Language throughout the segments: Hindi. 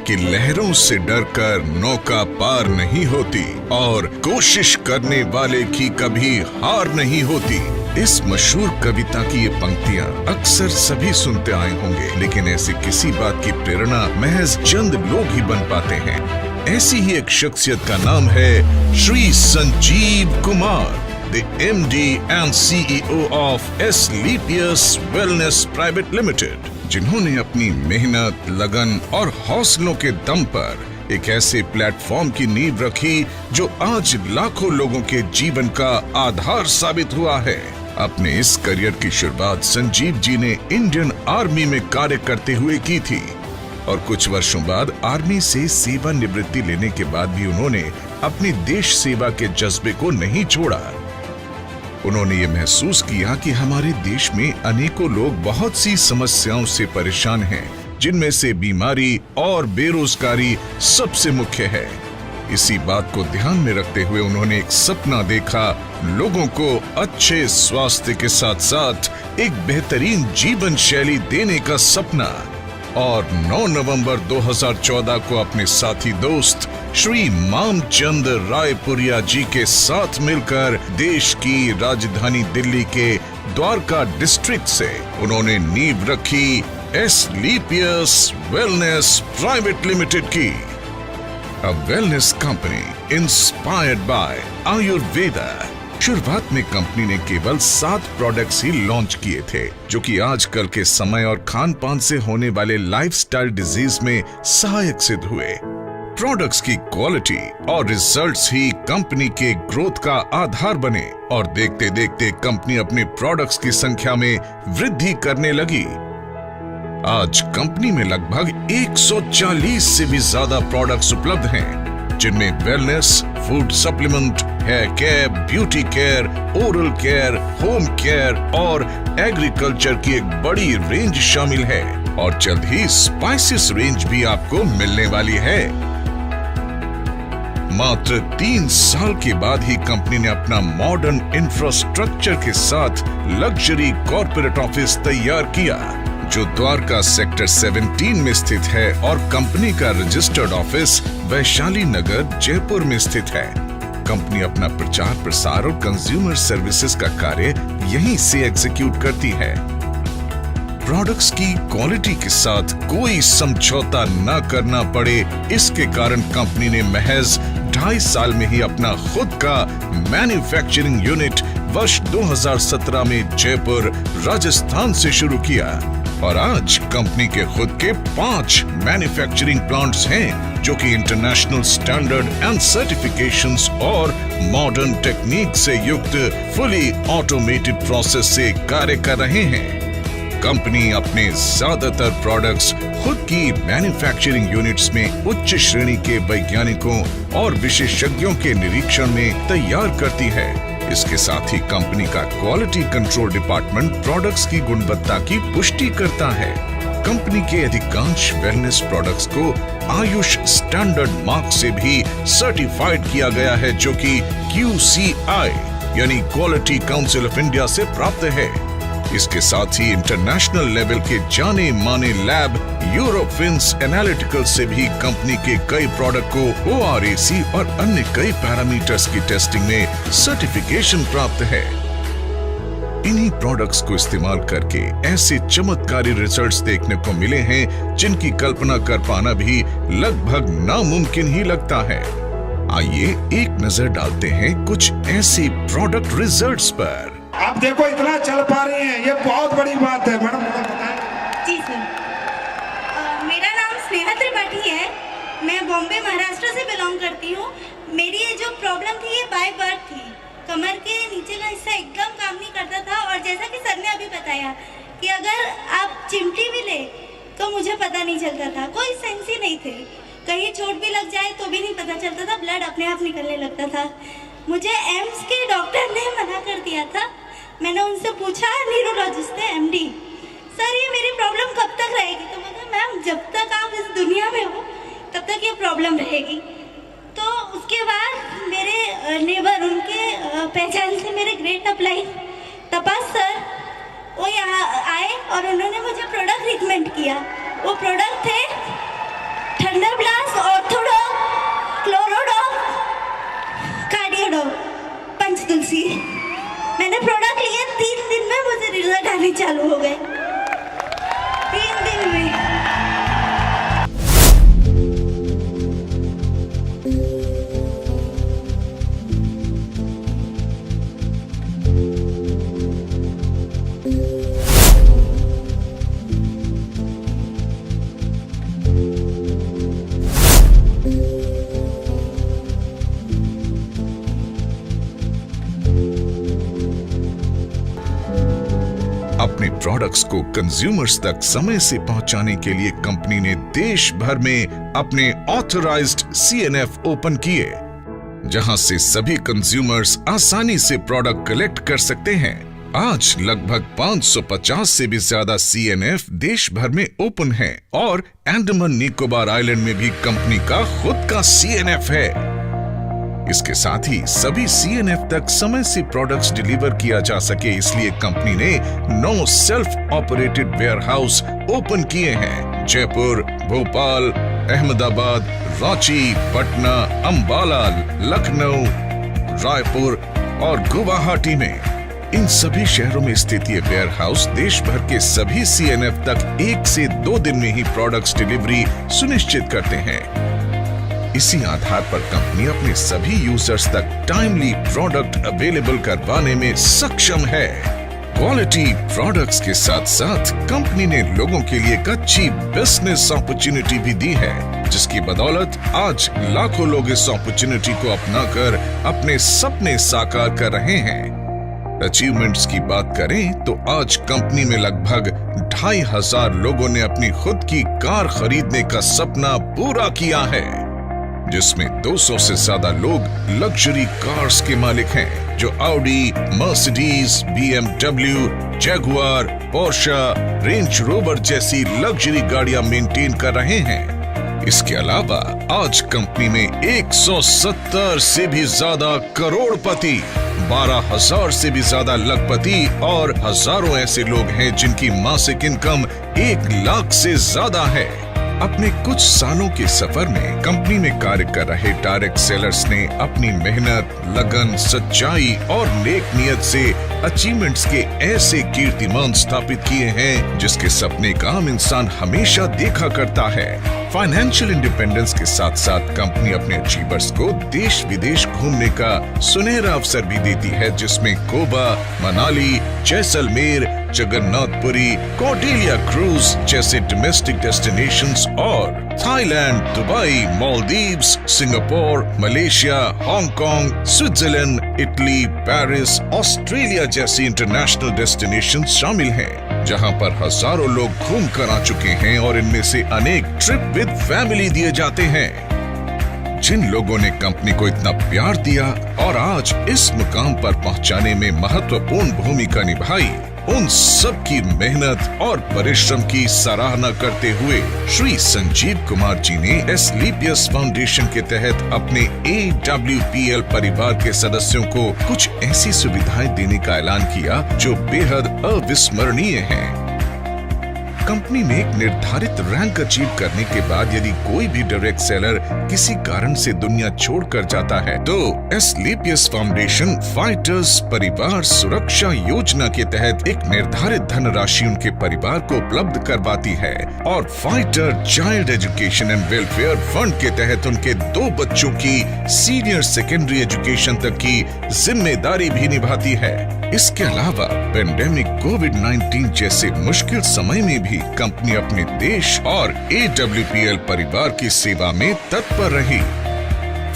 कि लहरों से डरकर नौका पार नहीं होती और कोशिश करने वाले की कभी हार नहीं होती। इस मशहूर कविता की ये पंक्तियां अक्सर सभी सुनते आए होंगे, लेकिन ऐसी किसी बात की प्रेरणा महज चंद लोग ही बन पाते हैं। ऐसी ही एक शख्सियत का नाम है Shri Sanjeev Kumar, the MD and CEO of Sleepius Wellness Private Limited, जिन्होंने अपनी मेहनत, लगन और हौसलों के दम पर एक ऐसे प्लेटफॉर्म की नींव रखी जो आज लाखों लोगों के जीवन का आधार साबित हुआ है। अपने इस करियर की शुरुआत संजीव जी ने इंडियन आर्मी में कार्य करते हुए की थी और कुछ वर्षों बाद आर्मी से सेवानिवृत्ति लेने के बाद भी उन्होंने अपनी देश सेवा के जज्बे को नहीं छोड़ा। उन्होंने ये महसूस किया कि हमारे देश में अनेकों लोग बहुत सी समस्याओं से परेशान हैं, जिनमें से बीमारी और बेरोजगारी सबसे मुख्य है। इसी बात को ध्यान में रखते हुए उन्होंने एक सपना देखा, लोगों को अच्छे स्वास्थ्य के साथ साथ एक बेहतरीन जीवन शैली देने का सपना। और 9 नवंबर 2014 को अपने साथी दोस्त श्री मामचंद रायपुरिया जी के साथ मिलकर देश की राजधानी दिल्ली के द्वारका डिस्ट्रिक्ट से उन्होंने नींव रखी स्लीपियस वेलनेस प्राइवेट लिमिटेड की, अ wellness company inspired by Ayurveda. शुरुआत में कंपनी ने केवल 7 प्रोडक्ट्स ही लॉन्च किए थे, जो कि आजकल के समय और खान पान से होने वाले लाइफस्टाइल डिजीज में सहायक सिद्ध हुए। प्रोडक्ट्स की क्वालिटी और रिजल्ट्स ही कंपनी के ग्रोथ का आधार बने और देखते देखते कंपनी अपने प्रोडक्ट्स की संख्या में वृद्धि करने लगी। आज कंपनी में लगभग 140 से भी ज्यादा प्रोडक्ट्स उपलब्ध हैं, जिनमें wellness, food supplement, hair care, beauty care, oral care, home care और एग्रीकल्चर की एक बड़ी रेंज शामिल है और जल्द ही स्पाइसेस रेंज भी आपको मिलने वाली है। मात्र 3 साल के बाद ही कंपनी ने अपना मॉडर्न इंफ्रास्ट्रक्चर के साथ लग्जरी कॉर्पोरेट ऑफिस तैयार किया, जो द्वारका सेक्टर 17 में स्थित है और कंपनी का रजिस्टर्ड ऑफिस वैशाली नगर जयपुर में स्थित है। कंपनी अपना प्रचार प्रसार और कंज्यूमर सर्विसेज का कार्य यहीं से एग्जीक्यूट करती है। प्रोडक्ट्स की क्वालिटी के साथ कोई समझौता न करना पड़े, इसके कारण कंपनी ने महज 2.5 साल में ही अपना खुद का मैन्युफैक्चरिंग यूनिट वर्ष 2017 में जयपुर, राजस्थान से शुरू किया और आज कंपनी के खुद के 5 मैन्युफैक्चरिंग प्लांट्स हैं, जो कि इंटरनेशनल स्टैंडर्ड एंड सर्टिफिकेशंस और मॉडर्न टेक्निक से युक्त फुली ऑटोमेटेड प्रोसेस से कार्य कर रहे हैं। कंपनी अपने ज्यादातर प्रोडक्ट्स खुद की मैन्युफैक्चरिंग यूनिट्स में उच्च श्रेणी के वैज्ञानिकों और विशेषज्ञों के निरीक्षण में तैयार करती है। इसके साथ ही कंपनी का क्वालिटी कंट्रोल डिपार्टमेंट प्रोडक्ट्स की गुणवत्ता की पुष्टि करता है। कंपनी के अधिकांश वेलनेस प्रोडक्ट्स को आयुष स्टैंडर्ड मार्क से भी सर्टिफाइड किया गया है, जो कि QCI यानी क्वालिटी काउंसिल ऑफ इंडिया से प्राप्त है। इसके साथ ही इंटरनेशनल लेवल के जाने माने लैब यूरोफिन्स एनालिटिकल से भी कंपनी के कई प्रोडक्ट को ORAC और अन्य कई पैरामीटर्स की टेस्टिंग में सर्टिफिकेशन प्राप्त है। इन्हीं प्रोडक्ट्स को इस्तेमाल करके ऐसे चमत्कारी रिजल्ट्स देखने को मिले हैं, जिनकी कल्पना कर पाना भी लगभग नामुमकिन ही लगता है। आइए एक नजर डालते हैं कुछ ऐसे प्रोडक्ट रिजल्ट्स पर। आप देखो इतना चल पा रही हैं, ये बहुत बड़ी बात है। मैडम जी सर, मेरा नाम स्नेहा त्रिपाठी है। मैं बॉम्बे महाराष्ट्र से बिलोंग करती हूँ। मेरी ये जो प्रॉब्लम थी, ये बाय बर्थ थी। कमर के नीचे का हिस्सा एकदम काम नहीं करता था और जैसा कि सर ने अभी बताया कि अगर आप चिमटी भी ले तो मुझे पता नहीं चलता था, कोई सेंस ही नहीं थे। कहीं चोट भी लग जाए तो भी नहीं पता चलता था, ब्लड अपने आप निकलने लगता था। मुझे एम्स के डॉक्टर ने मना कर दिया था। मैंने उनसे पूछा, न्यूरोलॉजिस्ट है MD, सर ये मेरी प्रॉब्लम कब तक रहेगी? तो मैं कहा मैम जब तक आप इस दुनिया में हो तब तक ये प्रॉब्लम रहेगी। तो उसके बाद मेरे नेबर, उनके पहचान से मेरे ग्रेट अपलाइन तपास सर, वो यहाँ आए और उन्होंने मुझे प्रोडक्ट रिकमेंड किया। वो प्रोडक्ट थे थंडरब्लास्ट, ऑर्थोडॉक, क्लोरोडॉक, कार्डियोडॉक, पंचतुलसी। मैंने प्रोडक्ट लिए 3 दिन में मुझे रिजल्ट आने चालू हो गए, 3 दिन में। अपने प्रोडक्ट्स को कंज्यूमर्स तक समय से पहुंचाने के लिए कंपनी ने देश भर में अपने ऑथराइज्ड CNF ओपन किए, जहां से सभी कंज्यूमर्स आसानी से प्रोडक्ट कलेक्ट कर सकते हैं। आज लगभग 550 से भी ज्यादा CNF देश भर में ओपन हैं और अंडमान निकोबार आइलैंड में भी कंपनी का खुद का CNF है। इसके साथ ही सभी CNF तक समय से प्रोडक्ट्स डिलीवर किया जा सके, इसलिए कंपनी ने 9 सेल्फ ऑपरेटेड वेयरहाउस ओपन किए हैं। जयपुर, भोपाल, अहमदाबाद, रांची, पटना, अंबाला, लखनऊ, रायपुर और गुवाहाटी में। इन सभी शहरों में स्थित ये वेयरहाउस देश भर के सभी CNF तक 1 से 2 दिन में ही प्रोडक्ट्स डिलीवरी सुनिश्चित करते हैं। इसी आधार पर कंपनी अपने सभी यूजर्स तक टाइमली प्रोडक्ट अवेलेबल करवाने में सक्षम है। क्वालिटी प्रोडक्ट्स के साथ साथ कंपनी ने लोगों के लिए एक अच्छी बिजनेस अपॉर्चुनिटी भी दी है, जिसकी बदौलत आज लाखों लोग इस अपॉर्चुनिटी को अपनाकर अपने सपने साकार कर रहे हैं। अचीवमेंट्स की बात करें तो आज कंपनी में लगभग 2500 लोगों ने अपनी खुद की कार खरीदने का सपना पूरा किया है, जिसमें 200 से ज्यादा लोग लग्जरी कार्स के मालिक हैं, जो Audi, Mercedes, BMW, Jaguar, Portia, range rover जैसी लग्जरी गाड़ियां मेंटेन कर रहे हैं। इसके अलावा आज कंपनी में 170 से भी ज्यादा करोड़पति, 12,000 से भी ज्यादा लखपति और हजारों ऐसे लोग हैं जिनकी मासिक इनकम 1 लाख से ज्यादा है। अपने कुछ सालों के सफर में कंपनी में कार्य कर रहे डायरेक्ट सेलर्स ने अपनी मेहनत, लगन, सच्चाई और नेक नियत से अचीवमेंट्स के ऐसे कीर्तिमान स्थापित किए हैं जिसके सपने का आम इंसान हमेशा देखा करता है। फाइनेंशियल इंडिपेंडेंस के साथ साथ कंपनी अपने अचीवर्स को देश विदेश घूमने का सुनहरा अवसर भी देती है, जिसमें गोवा, मनाली, जैसलमेर, जगन्नाथपुरी, कॉर्डेलिया क्रूज जैसे डोमेस्टिक डेस्टिनेशंस और Thailand, Dubai, Maldives, Singapore, Malaysia, Hong Kong, Switzerland, Italy, Paris, Australia जैसी इंटरनेशनल डेस्टिनेशंस शामिल हैं, जहां पर हजारों लोग घूम कर आ चुके हैं और इनमें से अनेक ट्रिप विद फैमिली दिए जाते हैं। जिन लोगों ने कंपनी को इतना प्यार दिया और आज इस मुकाम पर पहुंचाने में महत्वपूर्ण भूमिका निभाई, उन सब की मेहनत और परिश्रम की सराहना करते हुए श्री संजीव कुमार जी ने एस्क्लेपियस फाउंडेशन के तहत अपने AWPL परिवार के सदस्यों को कुछ ऐसी सुविधाएं देने का ऐलान किया जो बेहद अविस्मरणीय हैं। कंपनी में एक निर्धारित रैंक अचीव करने के बाद यदि कोई भी डायरेक्ट सेलर किसी कारण से दुनिया छोड़कर जाता है, तो एस्क्लेपियस फाउंडेशन फाइटर्स परिवार सुरक्षा योजना के तहत एक निर्धारित धनराशि उनके परिवार को उपलब्ध करवाती है और fighter child education and welfare fund के तहत उनके 2 बच्चों की सीनियर सेकेंडरी एजुकेशन तक की जिम्मेदारी भी निभाती है। इसके अलावा पेंडेमिक कोविड-19 जैसे मुश्किल समय में भी कंपनी अपने देश और AWPL परिवार की सेवा में तत्पर रही।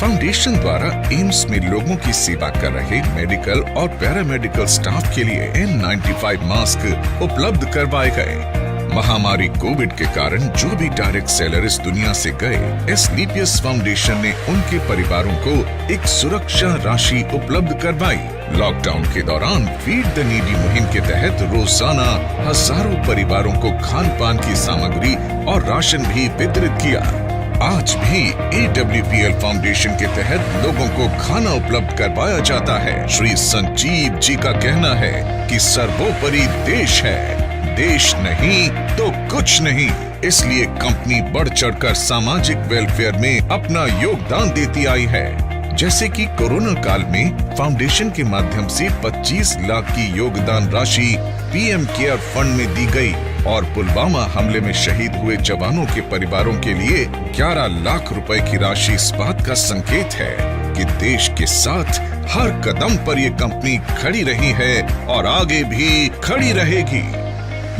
फाउंडेशन द्वारा एम्स में लोगों की सेवा कर रहे मेडिकल और पैरामेडिकल स्टाफ के लिए N95 मास्क उपलब्ध करवाए गए। महामारी कोविड के कारण जो भी डायरेक्ट सेलर इस दुनिया से गए, एस्क्लेपियस फाउंडेशन ने उनके परिवारों को एक सुरक्षा राशि उपलब्ध करवाई। लॉकडाउन के दौरान फीड द नीडी मुहिम के तहत रोजाना हजारों परिवारों को खान पान की सामग्री और राशन भी वितरित किया। आज भी AWPL फाउंडेशन के तहत लोगों को खाना उपलब्ध करवाया जाता है। श्री संजीव जी का कहना है कि सर्वोपरि देश है, देश नहीं तो कुछ नहीं। इसलिए कंपनी बढ़ चढ़कर सामाजिक वेलफेयर में अपना योगदान देती आई है। जैसे कि कोरोना काल में फाउंडेशन के माध्यम से 25 लाख की योगदान राशि पीएम केयर फंड में दी गई और पुलवामा हमले में शहीद हुए जवानों के परिवारों के लिए 11 लाख रुपए की राशि इस बात का संकेत है कि देश के साथ हर कदम पर ये कंपनी खड़ी रही है और आगे भी खड़ी रहेगी।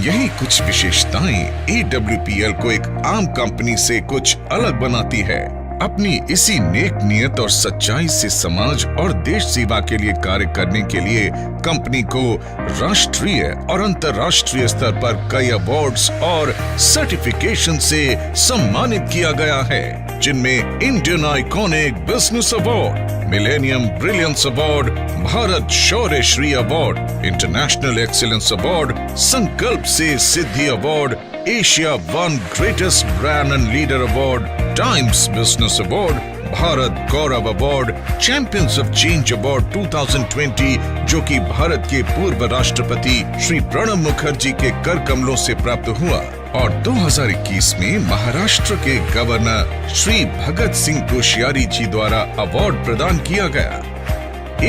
यही कुछ विशेषताएं AWPL को एक आम कंपनी से कुछ अलग बनाती है। अपनी इसी नेक नियत और सच्चाई से समाज और देश सेवा के लिए कार्य करने के लिए कंपनी को राष्ट्रीय और अंतर्राष्ट्रीय स्तर पर कई अवार्ड्स और सर्टिफिकेशन से सम्मानित किया गया है, जिनमें Indian iconic business award, millennium brilliance award, Bharat Shaurya Shri award, international excellence award, Sankalp से Siddhi award, Asia one greatest brand and leader award, Times business award, Bharat Gaurav award, champions of change award 2020 जो कि भारत के पूर्व राष्ट्रपति श्री प्रणब मुखर्जी के कर कमलों से प्राप्त हुआ, और 2021 में महाराष्ट्र के गवर्नर श्री भगत सिंह कोश्यारी जी द्वारा अवार्ड प्रदान किया गया।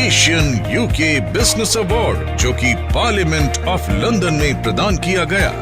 एशियन यूके बिजनेस अवार्ड जो कि पार्लियामेंट ऑफ लंदन में प्रदान किया गया,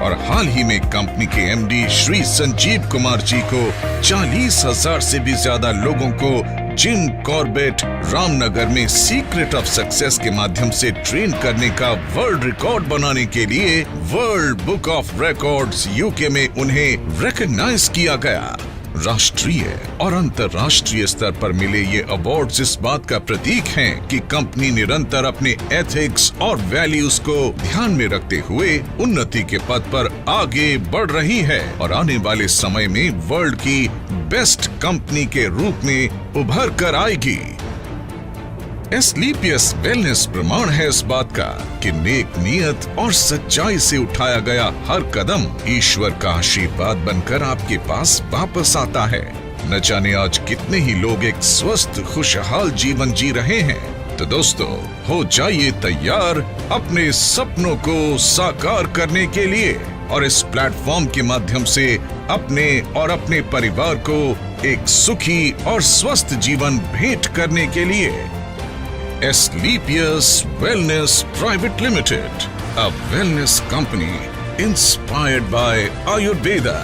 और हाल ही में कंपनी के एमडी श्री संजीव कुमार जी को 40,000 से भी ज्यादा लोगों को जिम कॉर्बेट रामनगर में सीक्रेट ऑफ सक्सेस के माध्यम से ट्रेन करने का वर्ल्ड रिकॉर्ड बनाने के लिए world book of records UK में उन्हें रिकॉग्नाइज किया गया। राष्ट्रीय और अंतर्राष्ट्रीय स्तर पर मिले ये अवार्ड्स इस बात का प्रतीक हैं कि कंपनी निरंतर अपने एथिक्स और वैल्यूज को ध्यान में रखते हुए उन्नति के पथ पर आगे बढ़ रही है और आने वाले समय में वर्ल्ड की बेस्ट कंपनी के रूप में उभर कर आएगी। एस्क्लेपियस वेलनेस प्रमाण है इस बात का कि नेक नियत और सच्चाई से उठाया गया हर कदम ईश्वर का आशीर्वाद बनकर आपके पास वापस आता है। न जाने आज कितने ही लोग एक स्वस्थ खुशहाल जीवन जी रहे हैं। तो दोस्तों, हो जाइए तैयार अपने सपनों को साकार करने के लिए और इस प्लेटफॉर्म के माध्यम से अपने और अपने परिवार को एक सुखी और स्वस्थ जीवन भेंट करने के लिए। Asclepius Wellness Private Limited, a wellness company inspired by Ayurveda.